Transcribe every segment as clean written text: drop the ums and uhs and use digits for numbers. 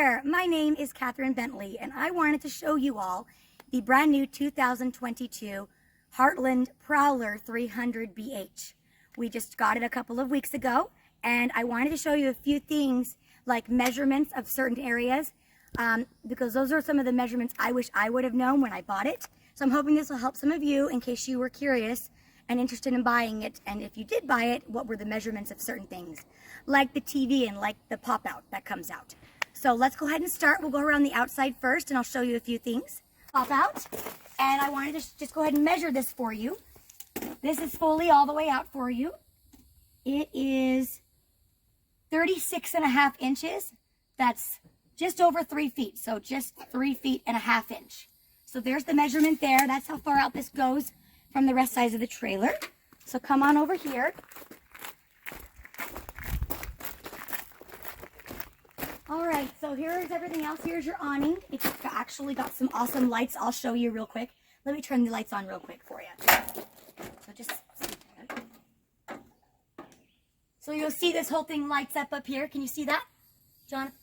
there, my name is Catherine Bentley, and I wanted to show you all the brand new 2022 Heartland Prowler 300BH. We just got it a couple of weeks ago, and I wanted to show you a few things like measurements of certain areas, because those are some of the measurements I wish I would have known when I bought it. So I'm hoping this will help some of you in case you were curious and interested in buying it, and if you did buy it, what were the measurements of certain things, like the TV and like the pop-out that comes out. So let's go ahead and start. We'll go around the outside first, and I'll show you a few things. Pop out, and I wanted to just go ahead and measure this for you. This is fully all the way out for you. It is 36.5 inches. That's just over 3 feet, so just 3.5 feet. So there's the measurement there. That's how far out this goes from the rest size of the trailer. So come on over here. All right, so here's everything else. Here's your awning. It's actually got some awesome lights. I'll show you real quick. Let me turn the lights on real quick for you. So you'll see this whole thing lights up here. Can you see that, Jonathan?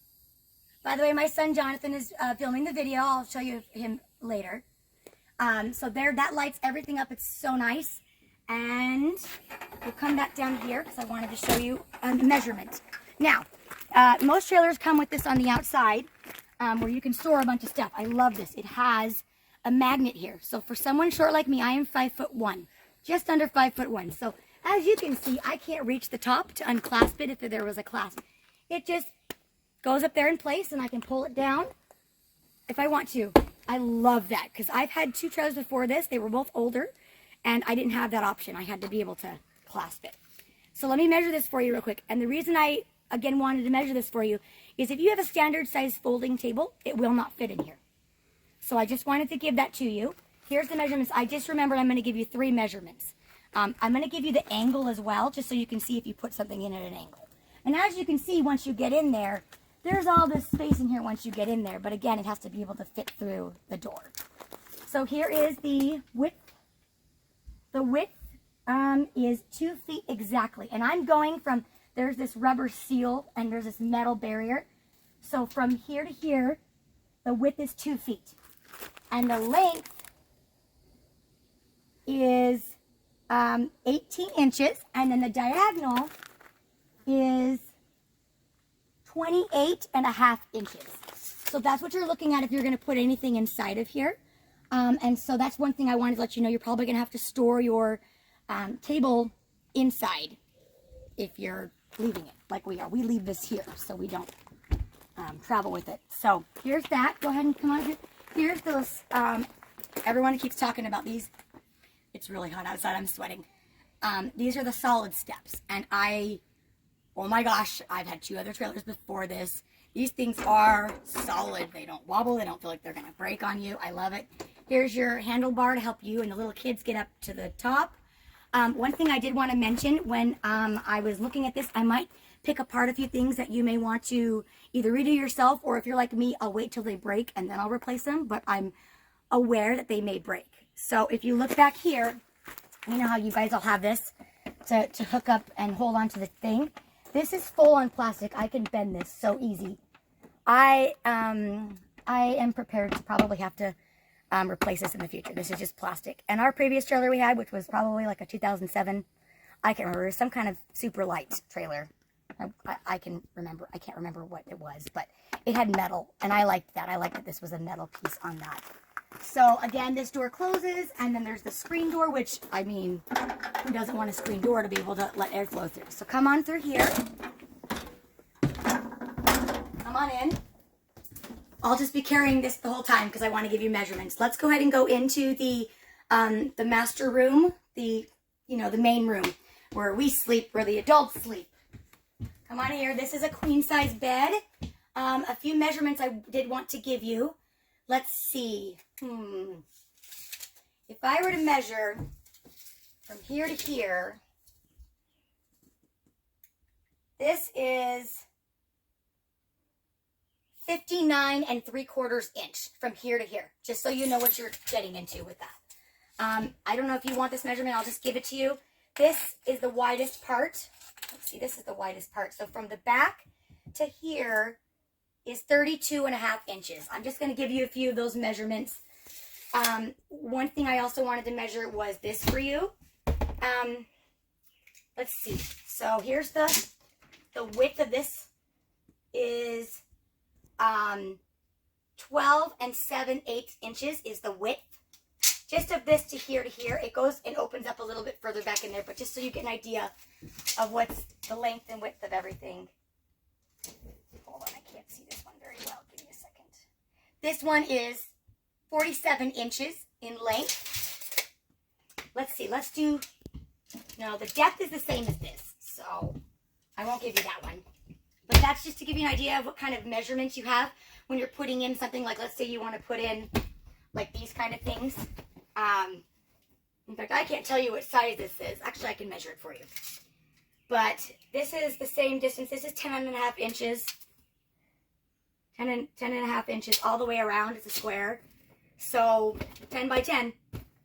By the way, my son Jonathan is filming the video. I'll show you him later. So there, that lights everything up. It's so nice. And we'll come back down here because I wanted to show you a measurement. Now, most trailers come with this on the outside where you can store a bunch of stuff. I love this. It has a magnet here. So for someone short like me, I am 5'1", just under 5'1". So as you can see, I can't reach the top to unclasp it if there was a clasp. It just goes up there in place, and I can pull it down if I want to. I love that because I've had 2 trailers before this. They were both older, and I didn't have that option. I had to be able to clasp it. So let me measure this for you real quick. And the reason I, again, wanted to measure this for you is if you have a standard size folding table, it will not fit in here. So I just wanted to give that to you. Here's the measurements. I just remembered I'm going to give you 3 measurements. I'm going to give you the angle as well, just so you can see if you put something in at an angle. And as you can see, once you get in there, there's all this space in here once you get in there. But again, it has to be able to fit through the door. So here is the width. The width is 2 feet exactly. And I'm going from, there's this rubber seal and there's this metal barrier. So from here to here, the width is 2 feet. And the length is 18 inches. And then the diagonal is 28.5 inches. So that's what you're looking at if you're going to put anything inside of here. And so that's one thing I wanted to let you know. You're probably going to have to store your table inside if you're leaving it like we are. We leave this here so we don't travel with it. So here's that. Go ahead and come on here. Here's those. Everyone keeps talking about these. It's really hot outside. I'm sweating. These are the solid steps. And oh my gosh, I've had 2 other trailers before this. These things are solid. They don't wobble. They don't feel like they're going to break on you. I love it. Here's your handlebar to help you and the little kids get up to the top. One thing I did want to mention when I was looking at this, I might pick apart a few things that you may want to either redo yourself, or if you're like me, I'll wait till they break and then I'll replace them. But I'm aware that they may break. So if you look back here, you know how you guys all have this to hook up and hold on to the thing. This is full on plastic. I can bend this so easy. I am prepared to probably have to replace this in the future. This is just plastic. And our previous trailer we had, which was probably like a 2007, I can't remember, some kind of super light trailer. I can't remember what it was, but it had metal, and I liked that. I liked that this was a metal piece on that. So again, this door closes, and then there's the screen door, which, I mean, who doesn't want a screen door to be able to let air flow through? So come on through here. Come on in. I'll just be carrying this the whole time because I want to give you measurements. Let's go ahead and go into the master room, the main room where we sleep, where the adults sleep. Come on here. This is a queen size bed. A few measurements I did want to give you. Let's see. If I were to measure from here to here, this is 59.75 inch from here to here, just so you know what you're getting into with that. I don't know if you want this measurement. I'll just give it to you. This is the widest part. Let's see, this is the widest part. So from the back to here is 32.5 inches. I'm just going to give you a few of those measurements. One thing I also wanted to measure was this for you. Let's see. So here's the width of this is 12 7/8 inches is the width. Just of this to here. It goes and opens up a little bit further back in there, but just so you get an idea of what's the length and width of everything. Hold on, I can't see this one very well. Give me a second. This one is 47 inches in length. Let's see, let's do, no, the depth is the same as this, so I won't give you that one. But that's just to give you an idea of what kind of measurements you have when you're putting in something like, let's say you want to put in like these kind of things. In fact, I can't tell you what size this is. Actually, I can measure it for you. But this is the same distance. This is 10.5 inches. 10.5 inches all the way around. It's a square. So 10 by 10,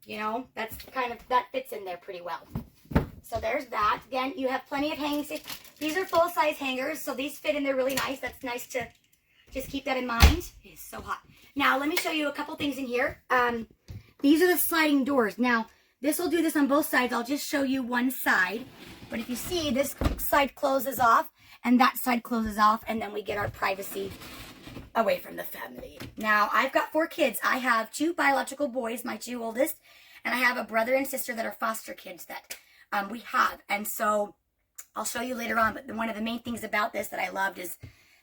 you know, that's kind of, that fits in there pretty well. So there's that. Again, you have plenty of hangings. These are full-size hangers, so these fit in there really nice. That's nice to just keep that in mind. It is so hot. Now, let me show you a couple things in here. These are the sliding doors. Now, this will do this on both sides. I'll just show you one side. But if you see, this side closes off, and that side closes off, and then we get our privacy away from the family. Now, I've got 4 kids. I have 2 biological boys, my 2 oldest, and I have a brother and sister that are foster kids that we have. And so I'll show you later on, but one of the main things about this that I loved is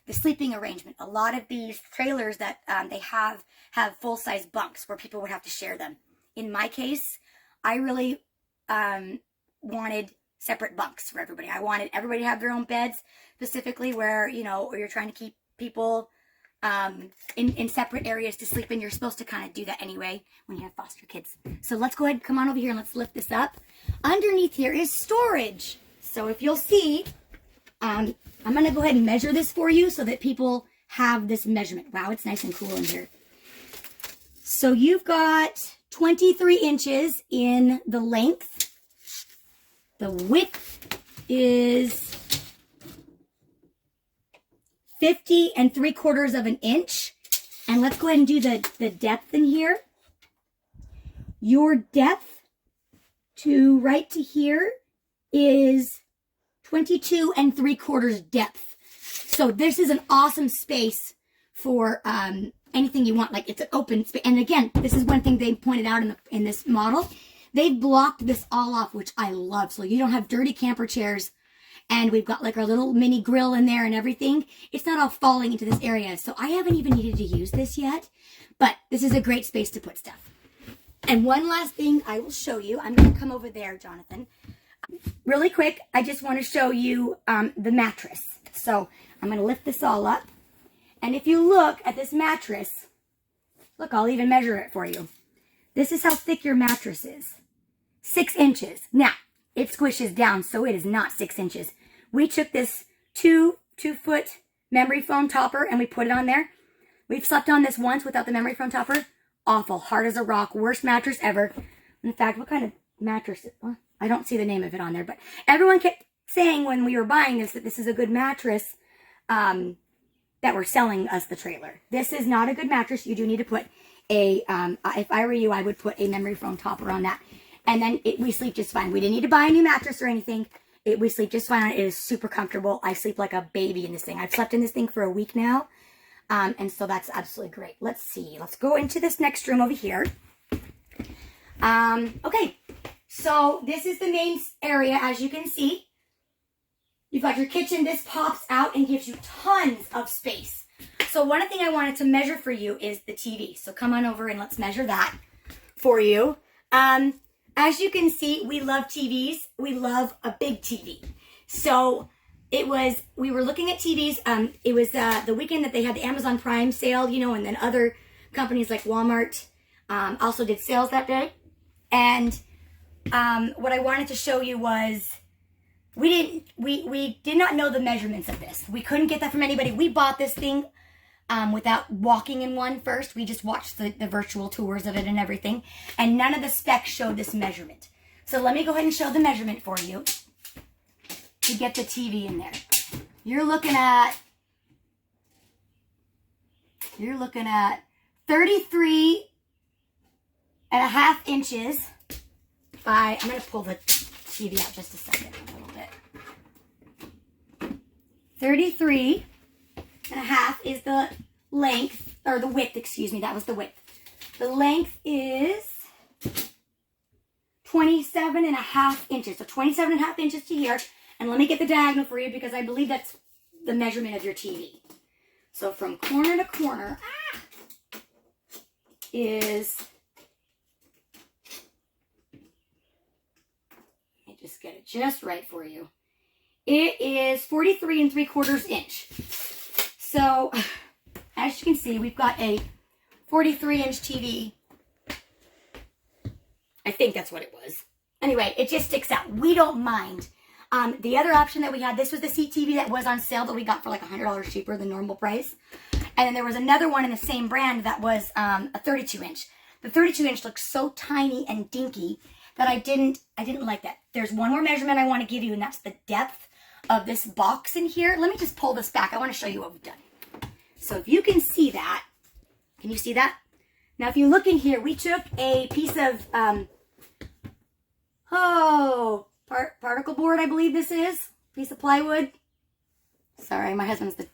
the sleeping arrangement. A lot of these trailers that they have full-size bunks where people would have to share them. In my case, I really wanted separate bunks for everybody. I wanted everybody to have their own beds, specifically where, you know, or you're trying to keep people in separate areas to sleep in. You're supposed to kind of do that anyway when you have foster kids. So let's go ahead, come on over here and let's lift this up. Underneath here is storage. So if you'll see, I'm going to go ahead and measure this for you so that people have this measurement. Wow, it's nice and cool in here. So you've got 23 inches in the length. The width is 50 3/4 inches. And let's go ahead and do the depth in here. Your depth to right to here is 22 3/4 depth. So this is an awesome space for anything you want. Like, it's an open space. And again, this is one thing they pointed out in this model. They've blocked this all off, which I love. So you don't have dirty camper chairs. And we've got like our little mini grill in there and everything. It's not all falling into this area. So I haven't even needed to use this yet. But this is a great space to put stuff. And one last thing I will show you. I'm going to come over there, Jonathan. Really quick, I just want to show you the mattress. So I'm going to lift this all up. And if you look at this mattress, look, I'll even measure it for you. This is how thick your mattress is. 6 inches. Now, it squishes down, so it is not 6 inches. We took this 2-foot memory foam topper and we put it on there. We've slept on this once without the memory foam topper. Awful. Hard as a rock. Worst mattress ever. In fact, what kind of mattress? Well, I don't see the name of it on there, but everyone kept saying when we were buying this that this is a good mattress, that were selling us the trailer. This is not a good mattress. You do need to put a, if I were you, I would put a memory foam topper on that. And then we sleep just fine. We didn't need to buy a new mattress or anything. We sleep just fine. It is super comfortable. I sleep like a baby in this thing. I've slept in this thing for a week now. And so that's absolutely great. Let's see. Let's go into this next room over here. Okay. So this is the main area, as you can see. You've got your kitchen. This pops out and gives you tons of space. So one thing I wanted to measure for you is the TV. So come on over and let's measure that for you. As you can see, we love TVs. We love a big TV. So we were looking at TVs. It was the weekend that they had the Amazon Prime sale, you know, and then other companies like Walmart also did sales that day. And what I wanted to show you was we did not know the measurements of this. We couldn't get that from anybody. We bought this thing without walking in one first. We just watched the virtual tours of it and everything. And none of the specs showed this measurement. So let me go ahead and show the measurement for you to get the TV in there. You're looking at you're looking at 33.5 inches by, I'm going to pull the TV out just a second, a little bit. 33.5 is the length, or the width, excuse me, that was the width. The length is 27.5 inches. So 27.5 inches to here. And let me get the diagonal for you because I believe that's the measurement of your TV. So from corner to corner is, let me just get it just right for you. It is 43 3/4 inch. So as you can see, we've got a 43-inch TV. I think that's what it was. Anyway, it just sticks out. We don't mind. The other option that we had, this was the seat TV that was on sale that we got for like $100 cheaper than normal price. And then there was another one in the same brand that was a 32-inch. The 32-inch looks so tiny and dinky that I didn't like that. There's one more measurement I want to give you, and that's the depth of this box in here. Let me just pull this back. I want to show you what we've done. So if you can see that, can you see that? Now if you look in here, we took a piece of particle board, I believe this is. Piece of plywood. Sorry, my husband's the...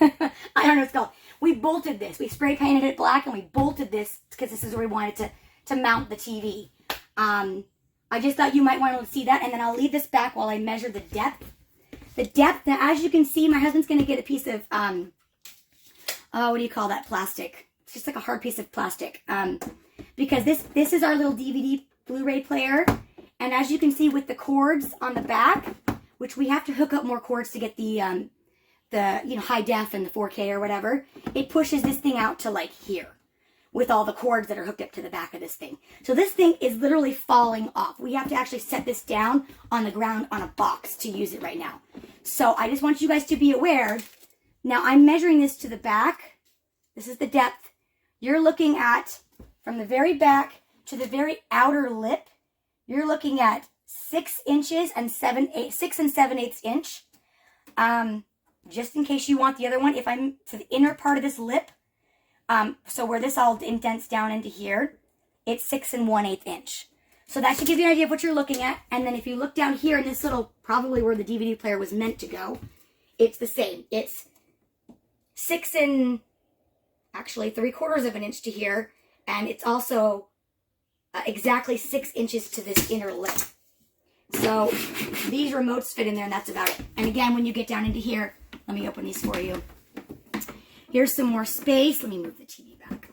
I don't know what it's called. We bolted this. We spray painted it black and we bolted this because this is where we wanted to mount the TV. I just thought you might want to see that, and then I'll leave this back while I measure the depth. The depth, now as you can see, my husband's going to get a piece of, what do you call that, plastic. It's just like a hard piece of plastic. Because this is our little DVD Blu-ray player. And as you can see with the cords on the back, which we have to hook up more cords to get the high def and the 4K or whatever, it pushes this thing out to like here with all the cords that are hooked up to the back of this thing. So this thing is literally falling off. We have to actually set this down on the ground on a box to use it right now. So I just want you guys to be aware. Now I'm measuring this to the back. This is the depth. You're looking at, from the very back to the very outer lip, you're looking at 6 inches and 6 7/8 inch. Just in case you want the other one, if I'm to the inner part of this lip, so where this all indents down into here, it's 6 1/8 inch. So that should give you an idea of what you're looking at. And then if you look down here in this little, probably where the DVD player was meant to go, it's the same. It's 6 3/4 of an inch to here. And it's also exactly 6 inches to this inner lip. So these remotes fit in there and that's about it. And again, when you get down into here, let me open these for you. Here's some more space. Let me move the TV back.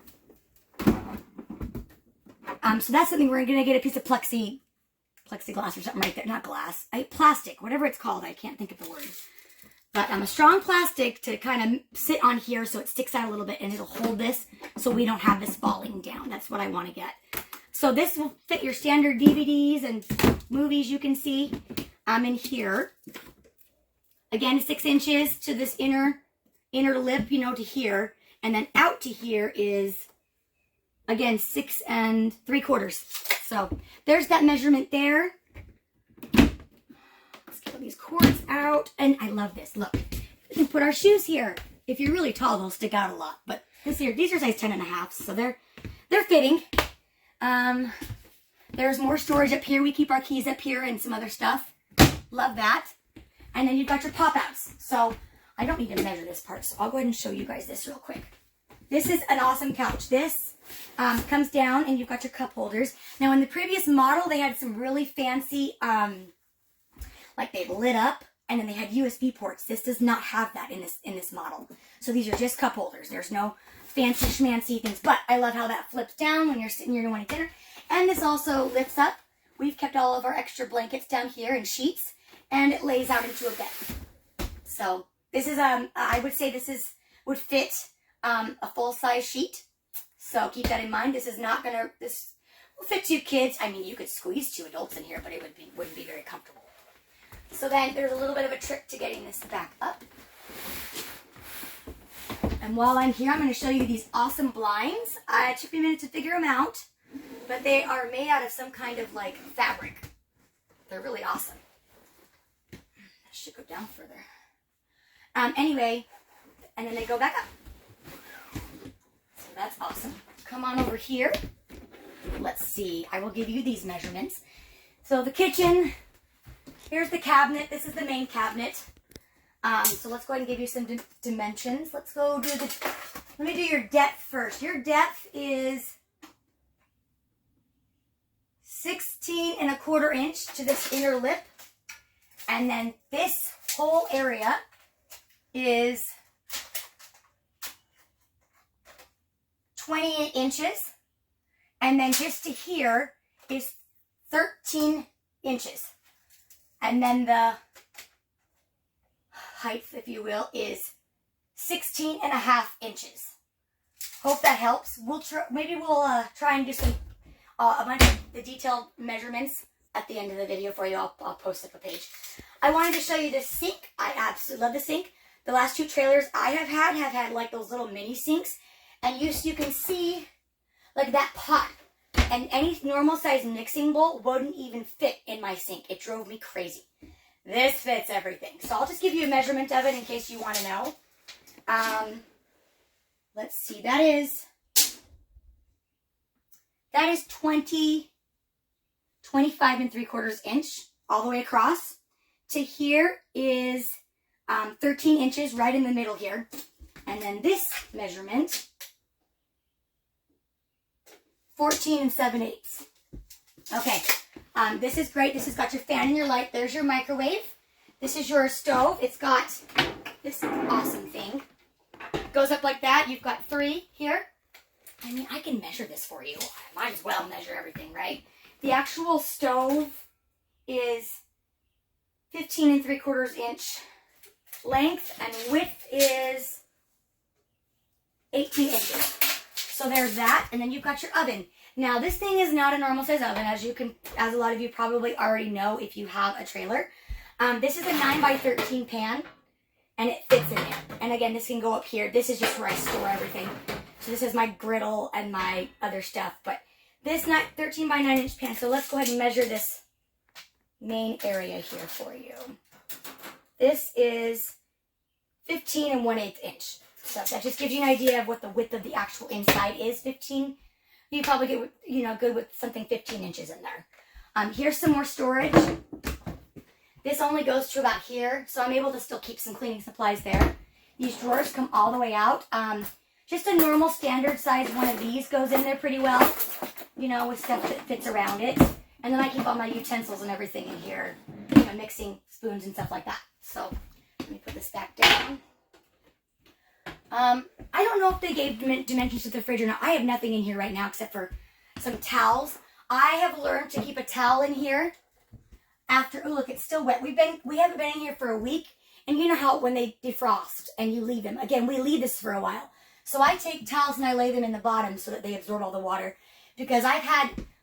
So that's something we're going to get a piece of plexiglass or something right there. Not glass. Plastic, whatever it's called. I can't think of the word. But a strong plastic to kind of sit on here so it sticks out a little bit and it'll hold this so we don't have this falling down. That's what I want to get. So this will fit your standard DVDs and movies you can see in here. Again, 6 inches to this inner lip, to here. And then out to here is, again, 6 3/4. So there's that measurement there. Let's get these cords out. And I love this. Look, we can put our shoes here. If you're really tall, they'll stick out a lot. But these are size 10.5, so they're fitting. There's more storage up here. We keep our keys up here and some other stuff. Love that. And then you've got your pop-outs. So I don't need to measure this part, so I'll go ahead and show you guys this real quick. This is an awesome couch. This comes down and you've got your cup holders. Now in the previous model, they had some really fancy, like they lit up and then they had USB ports. This does not have that in this model. So these are just cup holders. There's no fancy schmancy things, but I love how that flips down when you're sitting here wanting dinner. And this also lifts up. We've kept all of our extra blankets down here and sheets, and it lays out into a bed. So this is, I would say this would fit a full-size sheet. So keep that in mind. This will fit 2 kids. I mean, you could squeeze 2 adults in here, but it wouldn't be very comfortable. So then there's a little bit of a trick to getting this back up. And while I'm here, I'm going to show you these awesome blinds. It took me a minute to figure them out, but they are made out of some kind of like fabric. They're really awesome. I should go down further. Anyway, and then they go back up. come on over here. Let's see, I will give you these measurements. So the kitchen, here's the cabinet. This is the main cabinet. So let's go ahead and give you some dimensions. Let's go do let me do your depth first. Your depth is 16¼ inch to this inner lip. And then this whole area is 28 inches. And then just to here is 13 inches. And then the height, if you will, is 16½ inches. Hope that helps. Maybe we'll try and do some a bunch of the detailed measurements at the end of the video for you. I'll post up a page. I wanted to show you the sink. I absolutely love the sink. The last 2 trailers I have had like those little mini sinks, and you can see like that pot. And any normal size mixing bowl wouldn't even fit in my sink. It drove me crazy. This fits everything. So I'll just give you a measurement of it in case you want to know. Let's see. That is 25¾ inch all the way across. To here is 13 inches right in the middle here. And then this measurement, 14 7/8. Okay, this is great. This has got your fan and your light. There's your microwave. This is your stove. It's got this awesome thing. Goes up like that. You've got 3 here. I mean, I can measure this for you. I might as well measure everything, right? The actual stove is 15¾ inch length, and width is 18 inches. So there's that, and then you've got your oven. Now, this thing is not a normal size oven, as a lot of you probably already know if you have a trailer. This is a 9x13 pan, and it fits in there. And again, this can go up here. This is just where I store everything. So this is my griddle and my other stuff. But this 13x9 pan. So let's go ahead and measure this main area here for you. This is 15 1/8 inch. So that just gives you an idea of what the width of the actual inside is. 15. You probably get, good with something 15 inches in there. Here's some more storage. This only goes to about here, so I'm able to still keep some cleaning supplies there. These drawers come all the way out. Just a normal standard size one of these goes in there pretty well, with stuff that fits around it. And then I keep all my utensils and everything in here, mixing spoons and stuff like that. So let me put this back down. I don't know if they gave dimensions to the fridge or not. I have nothing in here right now except for some towels. I have learned to keep a towel in here after, oh look, it's still wet. We haven't been in here for a week, and you know how when they defrost and you leave them, again, we leave this for a while. So I take towels and I lay them in the bottom so that they absorb all the water, because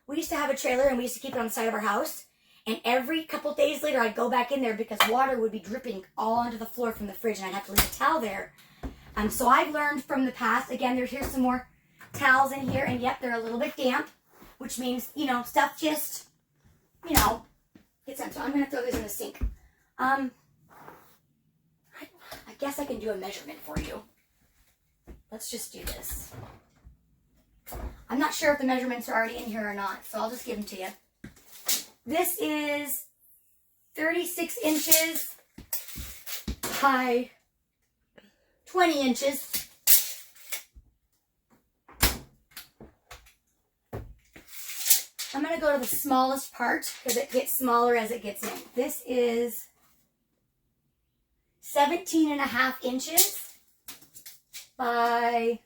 we used to have a trailer and we used to keep it on the side of our house, and every couple days later I'd go back in there because water would be dripping all onto the floor from the fridge, and I'd have to leave a towel there. So I've learned from the past. Again, here's some more towels in here, and yep, they're a little bit damp, which means, stuff just, gets in. So I'm going to throw these in the sink. I guess I can do a measurement for you. Let's just do this. I'm not sure if the measurements are already in here or not, so I'll just give them to you. This is 36 inches by 20 inches. I'm going to go to the smallest part because it gets smaller as it gets in. This is 17½ inches by,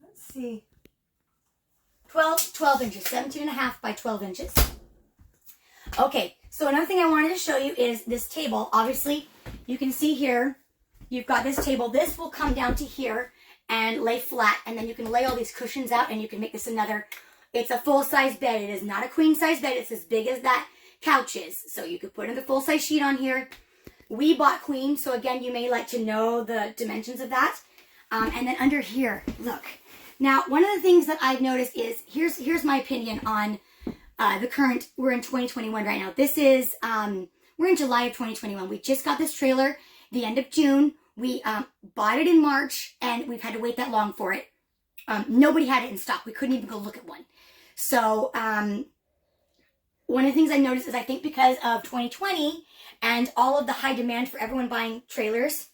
let's see, 12 inches, 17½ by 12 inches. Okay, so another thing I wanted to show you is this table. Obviously, you can see here, you've got this table. This will come down to here and lay flat, and then you can lay all these cushions out, and you can make this it's a full-size bed. It is not a queen-size bed. It's as big as that couch is. So you could put in the full-size sheet on here. We bought queen, so again, you may like to know the dimensions of that. And then under here, look. Now, one of the things that I've noticed is, here's my opinion on the current, we're in 2021 right now. This is, we're in July of 2021. We just got this trailer the end of June. We bought it in March, and we've had to wait that long for it. Nobody had it in stock. We couldn't even go look at one. So one of the things I noticed is I think because of 2020 and all of the high demand for everyone buying trailers,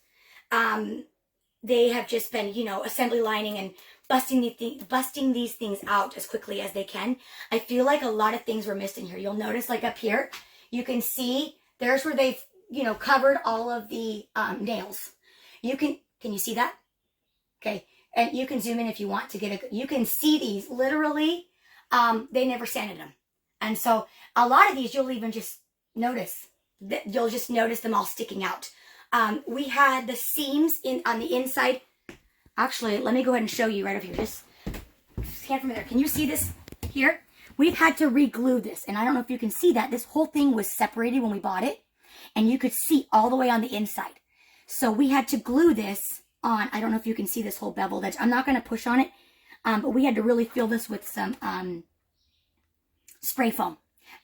they have just been, you know, assembly lining and busting these things out as quickly as they can. I feel like a lot of things were missed in here. You'll notice, like up here, you can see there's where they've, you know, covered all of the nails. Can you see that? Okay. And you can zoom in if you want to you can see these literally, they never sanded them. And so a lot of these, you'll even just notice that you'll just notice them all sticking out. We had the seams on the inside. Actually, let me go ahead and show you right over here. Just scan from there. Can you see this here? We've had to re-glue this. And I don't know if you can see that. This whole thing was separated when we bought it. And you could see all the way on the inside. So we had to glue this on. I don't know if you can see this whole beveled edge. I'm not going to push on it. But we had to really fill this with some spray foam.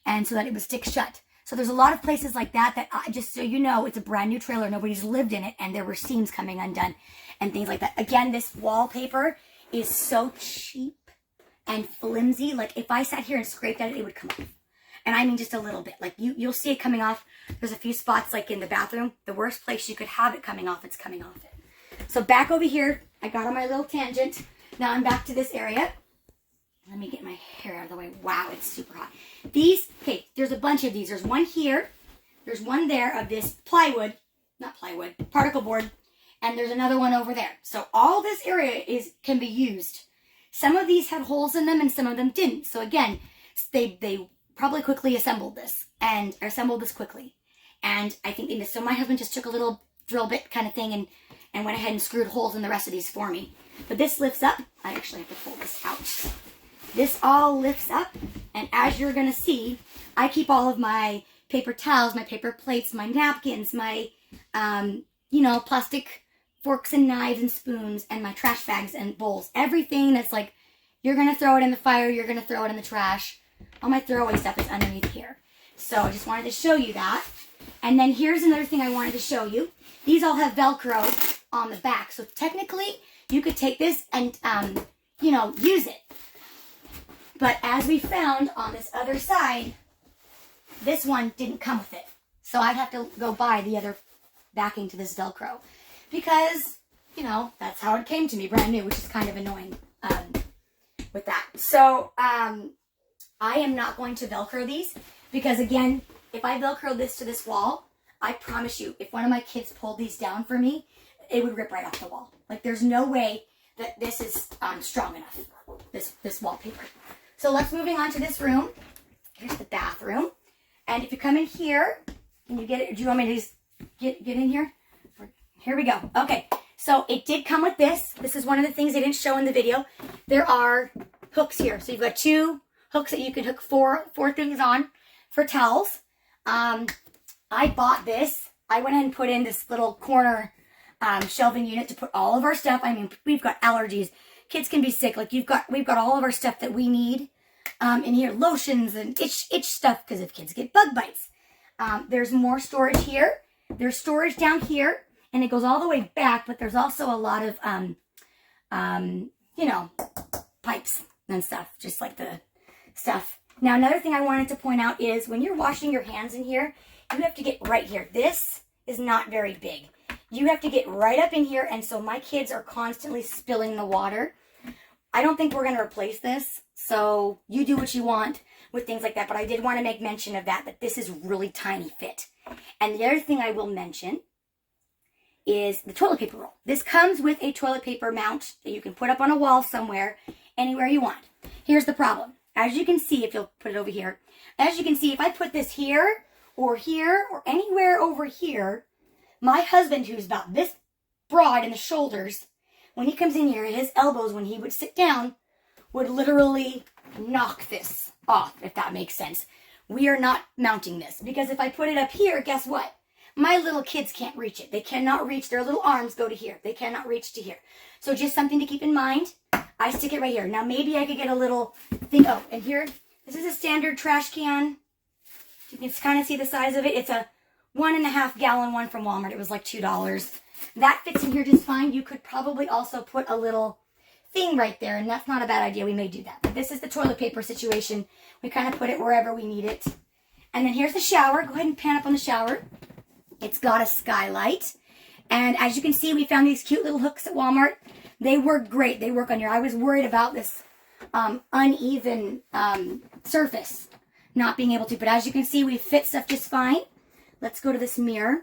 And so that it would stick shut. So there's a lot of places like that just so you know, it's a brand new trailer. Nobody's lived in it. And there were seams coming undone and things like that. Again, this wallpaper is so cheap and flimsy. Like if I sat here and scraped at it, it would come off. And I mean just a little bit. Like you'll see it coming off. There's a few spots like in the bathroom. The worst place you could have it coming off, it's coming off it. So back over here, I got on my little tangent. Now I'm back to this area. Let me get my hair out of the way. Wow, it's super hot. These, okay, there's a bunch of these. There's one here. There's one there of this plywood, not plywood, particle board. And there's another one over there. So all this area can be used. Some of these had holes in them and some of them didn't. So again, they probably quickly assembled this quickly. And I think, so my husband just took a little drill bit kind of thing and went ahead and screwed holes in the rest of these for me. But this lifts up. I actually have to pull this out. This all lifts up, and as you're going to see, I keep all of my paper towels, my paper plates, my napkins, my, you know, plastic forks and knives and spoons, and my trash bags and bowls. Everything that's like, you're going to throw it in the fire, you're going to throw it in the trash. All my throwaway stuff is underneath here. So I just wanted to show you that. And then here's another thing I wanted to show you. These all have Velcro on the back. So technically, you could take this and, you know, use it. But as we found on this other side, this one didn't come with it. So I'd have to go buy the other backing to this Velcro. Because, you know, that's how it came to me, brand new, which is kind of annoying with that. So I am not going to Velcro these. Because again, if I Velcro this to this wall, I promise you, if one of my kids pulled these down for me, it would rip right off the wall. Like there's no way that this is strong enough, this wallpaper. So let's moving on to this room. Here's the bathroom. And if you come in here, can you get it? Do you want me to just get in here? Here we go. Okay. So it did come with this. This is one of the things they didn't show in the video. There are hooks here. So you've got 2 hooks that you can hook four things on for towels. I bought this. I went ahead and put in this little corner shelving unit to put all of our stuff. I mean, we've got allergies. Kids can be sick. Like we've got all of our stuff that we need in here. Lotions and itch stuff because if kids get bug bites. There's more storage here. There's storage down here. And it goes all the way back. But there's also a lot of, you know, pipes and stuff. Just like the stuff. Now, another thing I wanted to point out is when you're washing your hands in here, you have to get right here. This is not very big. You have to get right up in here. And so my kids are constantly spilling the water. I don't think we're going to replace this. So you do what you want with things like that. But I did want to make mention of that this is really tiny fit. And the other thing I will mention is the toilet paper roll. This comes with a toilet paper mount that you can put up on a wall somewhere, anywhere you want. Here's the problem. As you can see, if you'll put it over here, as you can see, if I put this here or anywhere over here, my husband, who's about this broad in the shoulders, when he comes in here, his elbows, when he would sit down, would literally knock this off, if that makes sense. We are not mounting this because if I put it up here, guess what? My little kids can't reach it. They cannot reach. Their little arms go to here. They cannot reach to here. So just something to keep in mind. I stick it right here. Now maybe I could get a little thing. Oh, and here, this is a standard trash can. You can kind of see the size of it. It's a 1.5 gallon one from Walmart. It was like $2. That fits in here just fine. You could probably also put a little thing right there, and that's not a bad idea. We may do that. But this is the toilet paper situation. We kind of put it wherever we need it. And then here's the shower. Go ahead and pan up on the shower. It's got a skylight. And as you can see, we found these cute little hooks at Walmart. They work great. They work on here. I was worried about this uneven surface not being able to. But as you can see, we fit stuff just fine. Let's go to this mirror.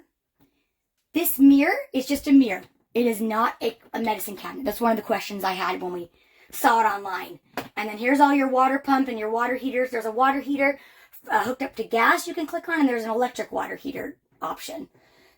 This mirror is just a mirror. It is not a medicine cabinet. That's one of the questions I had when we saw it online. And then here's all your water pump and your water heaters. There's a water heater hooked up to gas you can click on, and there's an electric water heater option.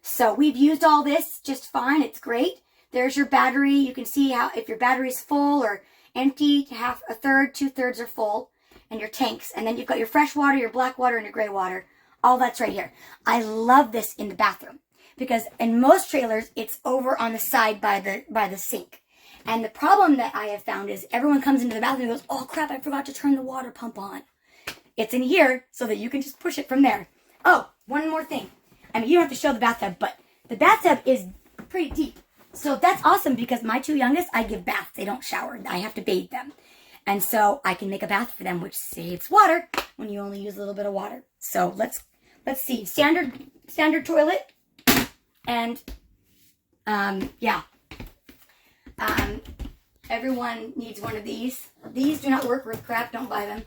So we've used all this just fine. It's great. There's your battery. You can see how if your battery's full or empty, half, a third, 2/3 are full, and your tanks. And then you've got your fresh water, your black water, and your gray water. All that's right here. I love this in the bathroom because in most trailers, it's over on the side by the sink. And the problem that I have found is everyone comes into the bathroom and goes, oh crap, I forgot to turn the water pump on. It's in here so that you can just push it from there. Oh, one more thing. I mean, you don't have to show the bathtub, but the bathtub is pretty deep. So that's awesome because my two youngest, I give baths. They don't shower. I have to bathe them. And so I can make a bath for them, which saves water when you only use a little bit of water. So let's see. Standard toilet. And, yeah. Everyone needs one of these. These do not work with crap. Don't buy them.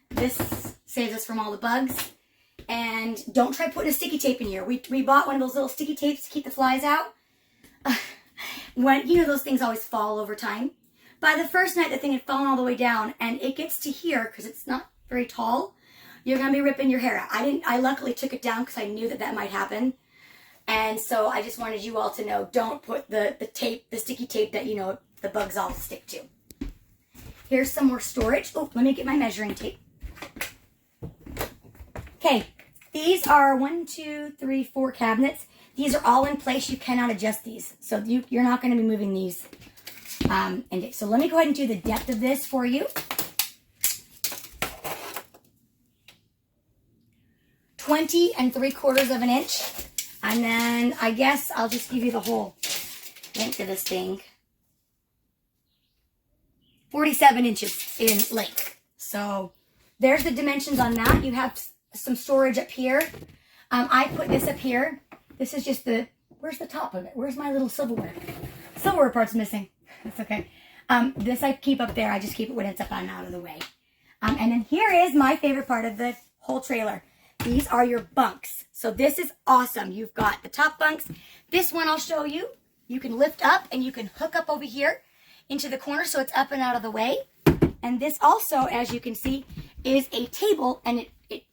This saves us from all the bugs. And don't try putting a sticky tape in here. We bought one of those little sticky tapes to keep the flies out. When, you know, those things always fall over time. By the first night, the thing had fallen all the way down, and it gets to here because it's not very tall. You're going to be ripping your hair out. I luckily took it down because I knew that might happen. And so I just wanted you all to know, don't put the tape, the sticky tape that, you know, the bugs all stick to. Here's some more storage. Oh, let me get my measuring tape. Okay, these are 1, 2, 3, 4 cabinets. These are all in place. You cannot adjust these. So you're not going to be moving these. So let me go ahead and do the depth of this for you. 20 3/4 inch. And then I guess I'll just give you the whole length of this thing. 47 inches in length. So there's the dimensions on that. You have some storage up here. I put this up here. This is just where's the top of it? Where's my little silverware? Silverware part's missing. That's okay. This I keep up there. I just keep it when it's up and out of the way. And then here is my favorite part of the whole trailer. These are your bunks. So this is awesome. You've got the top bunks. This one I'll show you. You can lift up and you can hook up over here into the corner so it's up and out of the way. And this also, as you can see, is a table, and it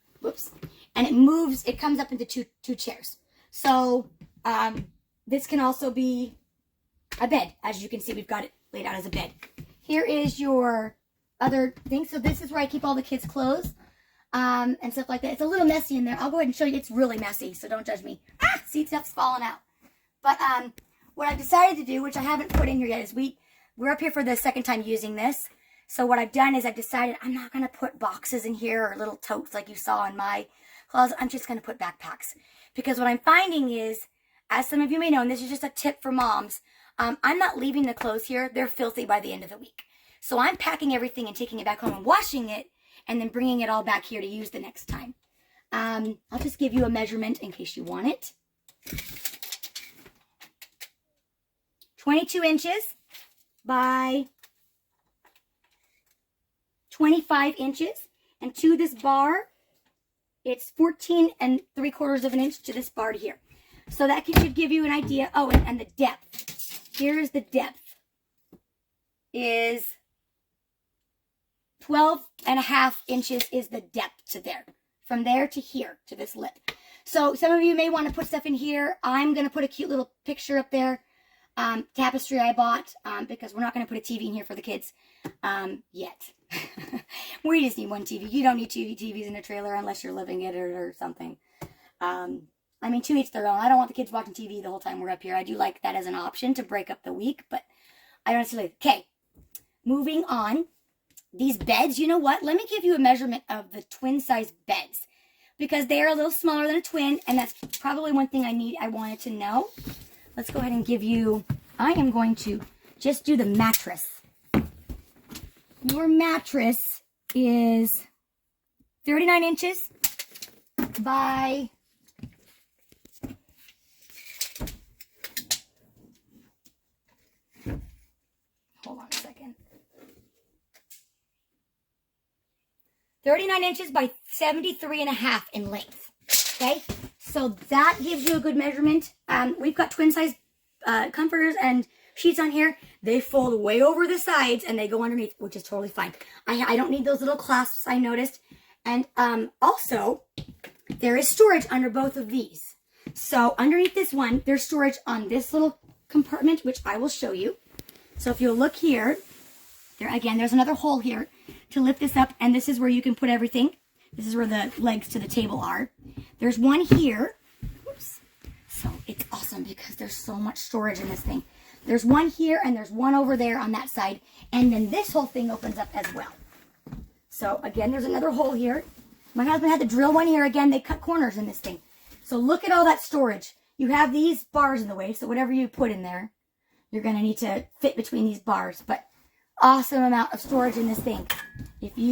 moves. It comes up into two chairs. So this can also be a bed. As you can see, we've got it laid out as a bed. Here is your other thing. So this is where I keep all the kids' clothes and stuff like that. It's a little messy in there. I'll go ahead and show you. It's really messy, so don't judge me. Ah, see, stuff's falling out. But what I've decided to do, which I haven't put in here yet, is we're up here for the second time using this. So what I've done is I've decided I'm not going to put boxes in here or little totes like you saw in my closet. I'm just going to put backpacks. Because what I'm finding is, as some of you may know, and this is just a tip for moms, I'm not leaving the clothes here. They're filthy by the end of the week. So I'm packing everything and taking it back home and washing it and then bringing it all back here to use the next time. I'll just give you a measurement in case you want it. 22 inches by 25 inches. And to this bar, it's 14 3/4 inch to this bar to here. So that should give you an idea. Oh, and the depth. Here's the depth. Is 12.5 inches is the depth to there. From there to here, to this lip. So some of you may want to put stuff in here. I'm going to put a cute little picture up there. Tapestry I bought, because we're not going to put a TV in here for the kids yet. We just need one TV. You don't need two TVs in a trailer unless you're living it or something. I mean, to each their own. I don't want the kids watching TV the whole time we're up here. I do like that as an option to break up the week, but I don't see it. Okay, moving on. These beds, you know what? Let me give you a measurement of the twin size beds. because they are a little smaller than a twin, and that's probably one thing I wanted to know. Let's go ahead and give you, I am going to just do the mattress. Your mattress is 39 inches by 39 inches by 73.5 in length. Okay, so that gives you a good measurement. We've got twin size comforters and sheets on here. They fold way over the sides and they go underneath, which is totally fine. I don't need those little clasps, I noticed. And also, there is storage under both of these. So underneath this one, there's storage on this little compartment, which I will show you. So if you look here, there's another hole here to lift this up, and this is where you can put everything. This is where the legs to the table are. There's one here. Oops. So it's awesome because there's so much storage in this thing. There's one here, and there's one over there on that side, and then this whole thing opens up as well. So again, there's another hole here. My husband had to drill one here. Again, they cut corners in this thing. So look at all that storage. You have these bars in the way, so whatever you put in there, you're going to need to fit between these bars. But awesome amount of storage in this thing.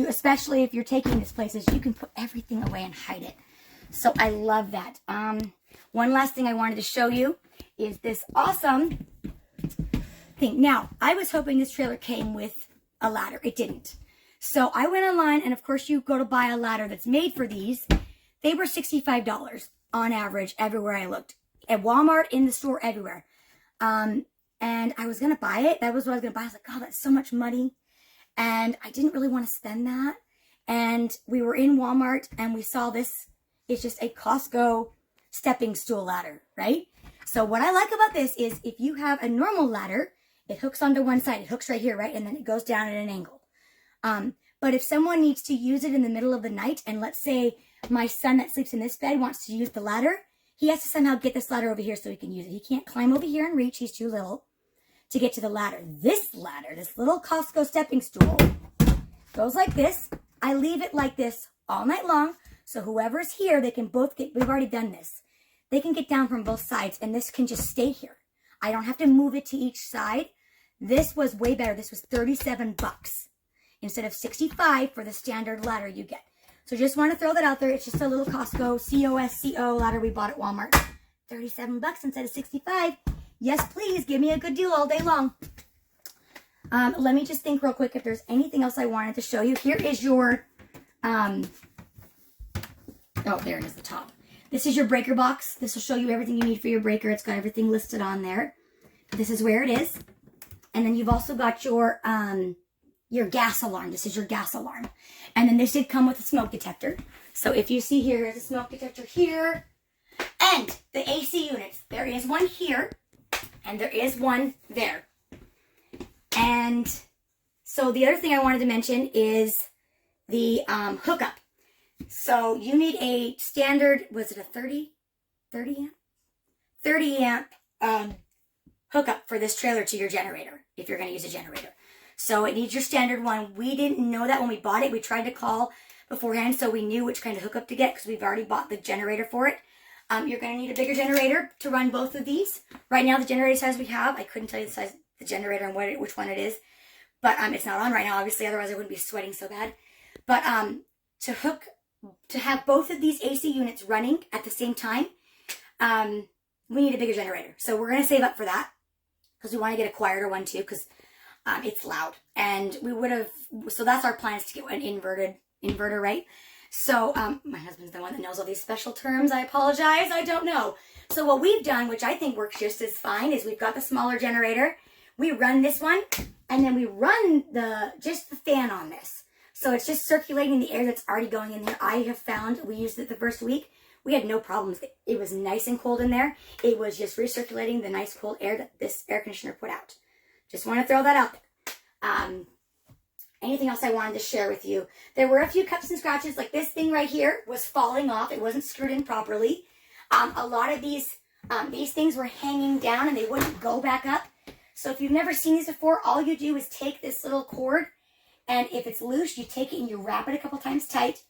Especially if you're taking this places, you can put everything away and hide it. So I love that. One last thing I wanted to show you is this awesome thing. Now, I was hoping this trailer came with a ladder. It didn't. So I went online, and of course you go to buy a ladder that's made for these. They were $65 on average everywhere I looked. At Walmart, in the store, everywhere. And I was going to buy it. That was what I was going to buy. I was like, oh, that's so much money. And I didn't really want to spend that. And we were in Walmart and we saw this. It's just a Costco stepping stool ladder, right? So what I like about this is if you have a normal ladder, it hooks onto one side. It hooks right here, right? And then it goes down at an angle. But if someone needs to use it in the middle of the night, and let's say my son that sleeps in this bed wants to use the ladder, he has to somehow get this ladder over here so he can use it. He can't climb over here and reach. He's too little to get to the ladder. This ladder, this little Costco stepping stool, goes like this. I leave it like this all night long. So whoever's here, they can both get, we've already done this. They can get down from both sides, and this can just stay here. I don't have to move it to each side. This was way better. This was 37 bucks instead of 65 for the standard ladder you get. So just want to throw that out there. It's just a little Costco COSCO ladder we bought at Walmart. 37 bucks instead of 65. Yes, please, give me a good deal all day long. Let me just think real quick if there's anything else I wanted to show you. Here is your, oh, there it is, the top. This is your breaker box. This will show you everything you need for your breaker. It's got everything listed on there. This is where it is. And then you've also got your gas alarm. This is your gas alarm. And then this did come with a smoke detector. So if you see here, here's a smoke detector here. And the AC units. There is one here. And there is one there. And so the other thing I wanted to mention is the hookup. So you need a standard, was it a 30 amp? 30 amp hookup for this trailer to your generator, if you're going to use a generator. So it needs your standard one. We didn't know that when we bought it. We tried to call beforehand so we knew which kind of hookup to get because we've already bought the generator for it. You're going to need a bigger generator to run both of these. Right now, the generator size we have, I couldn't tell you the size of the generator and which one it is. But it's not on right now, obviously, otherwise I wouldn't be sweating so bad. But to have both of these AC units running at the same time, we need a bigger generator. So we're going to save up for that because we want to get a quieter one too because it's loud. And we would have, so that's our plan, is to get an inverter, right? So my husband's the one that knows all these special terms. I apologize. I don't know. So what we've done, which I think works just as fine, is we've got the smaller generator. We run this one, and then we run just the fan on this. So it's just circulating the air that's already going in there. I have found, we used it the first week, we had no problems. It was nice and cold in there. It was just recirculating the nice cold air that this air conditioner put out. Just want to throw that out there. Anything else I wanted to share with you? There were a few cuts and scratches, like this thing right here was falling off. It wasn't screwed in properly. A lot of these things were hanging down and they wouldn't go back up. So if you've never seen these before, all you do is take this little cord, and if it's loose, you take it and you wrap it a couple times tight,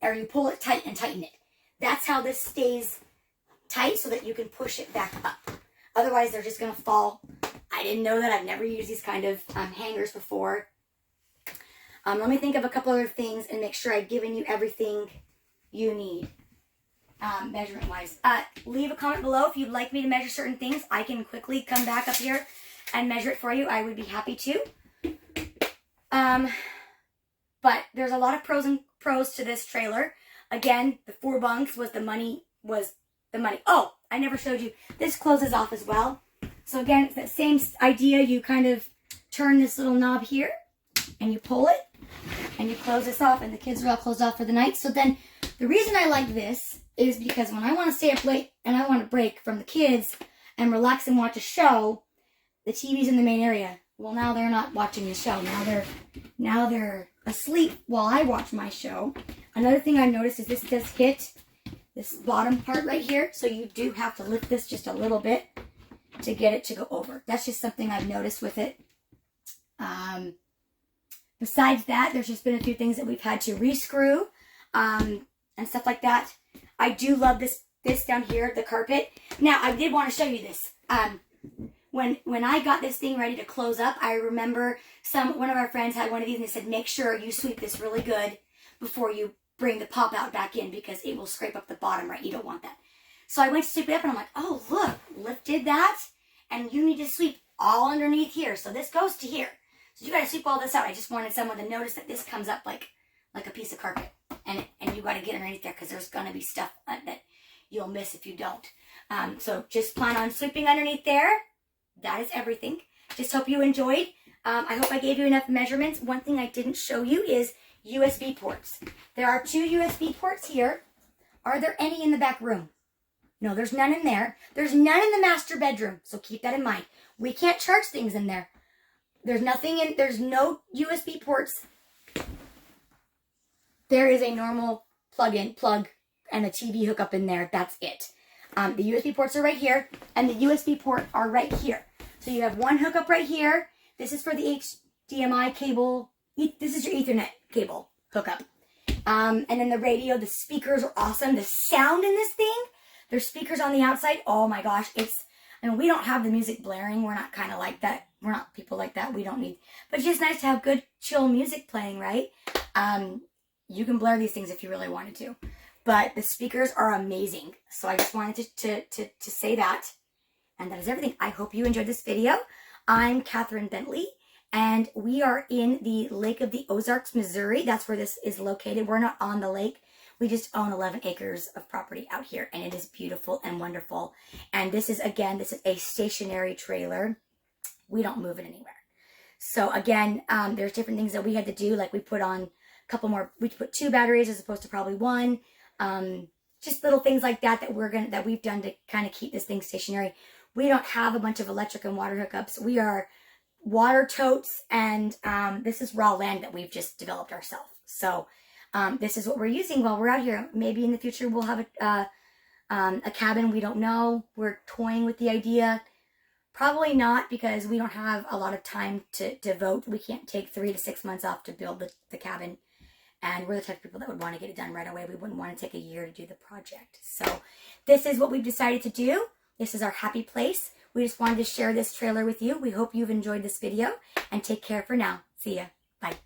or you pull it tight and tighten it. That's how this stays tight so that you can push it back up. Otherwise, they're just going to fall. I didn't know that. I've never used these kind of hangers before. Let me think of a couple other things and make sure I've given you everything you need measurement-wise. Leave a comment below if you'd like me to measure certain things. I can quickly come back up here and measure it for you. I would be happy to. But there's a lot of pros to this trailer. Again, the 4 bunks was the money. Oh, I never showed you. This closes off as well. So again, it's that same idea. You kind of turn this little knob here and you pull it and you close this off, and the kids are all closed off for the night. So then the reason I like this is because when I want to stay up late and I want to break from the kids and relax and watch a show, the TV's in the main area. Well, now they're not watching the show. Now they're asleep while I watch my show. Another thing I noticed is this does hit this bottom part right here, so you do have to lift this just a little bit to get it to go over. That's just something I've noticed with it. Besides that, there's just been a few things that we've had to rescrew and stuff like that. I do love this down here, the carpet. Now, I did want to show you this. When I got this thing ready to close up, I remember one of our friends had one of these and they said, make sure you sweep this really good before you bring the pop out back in because it will scrape up the bottom, right? You don't want that. So I went to sweep it up and I'm like, oh, look, lifted that. And you need to sweep all underneath here. So this goes to here. So you got to sweep all this out. I just wanted someone to notice that this comes up like a piece of carpet. And you got to get underneath there because there's going to be stuff that you'll miss if you don't. So just plan on sweeping underneath there. That is everything. Just hope you enjoyed. I hope I gave you enough measurements. One thing I didn't show you is USB ports. There are 2 USB ports here. Are there any in the back room? No, there's none in there. There's none in the master bedroom. So keep that in mind. We can't charge things in there. There's no USB ports. There is a normal plug and a TV hookup in there. That's it. The USB ports are right here, and the USB port are right here. So you have one hookup right here. This is for the HDMI cable. This is your Ethernet cable hookup. And then the radio, the speakers are awesome. The sound in this thing, there's speakers on the outside. Oh my gosh, we don't have the music blaring. We're not kind of like that. We're not people like that. We don't need, but it's just nice to have good, chill music playing, right? You can blare these things if you really wanted to. But the speakers are amazing. So I just wanted to say that. And that is everything. I hope you enjoyed this video. I'm Catherine Bentley, and we are in the Lake of the Ozarks, Missouri. That's where this is located. We're not on the lake. We just own 11 acres of property out here, and it is beautiful and wonderful. And this is a stationary trailer. We don't move it anywhere. So again, there's different things that we had to do. Like we put on a couple more, we put 2 batteries as opposed to probably 1. Just little things like that that we've done to kind of keep this thing stationary. We don't have a bunch of electric and water hookups. We are water totes, and this is raw land that we've just developed ourselves. So this is what we're using while we're out here. Maybe in the future we'll have a cabin. We don't know. We're toying with the idea. Probably not, because we don't have a lot of time to devote. We can't take 3 to 6 months off to build the cabin. And we're the type of people that would want to get it done right away. We wouldn't want to take a year to do the project. So this is what we've decided to do. This is our happy place. We just wanted to share this trailer with you. We hope you've enjoyed this video, and take care for now. See ya. Bye.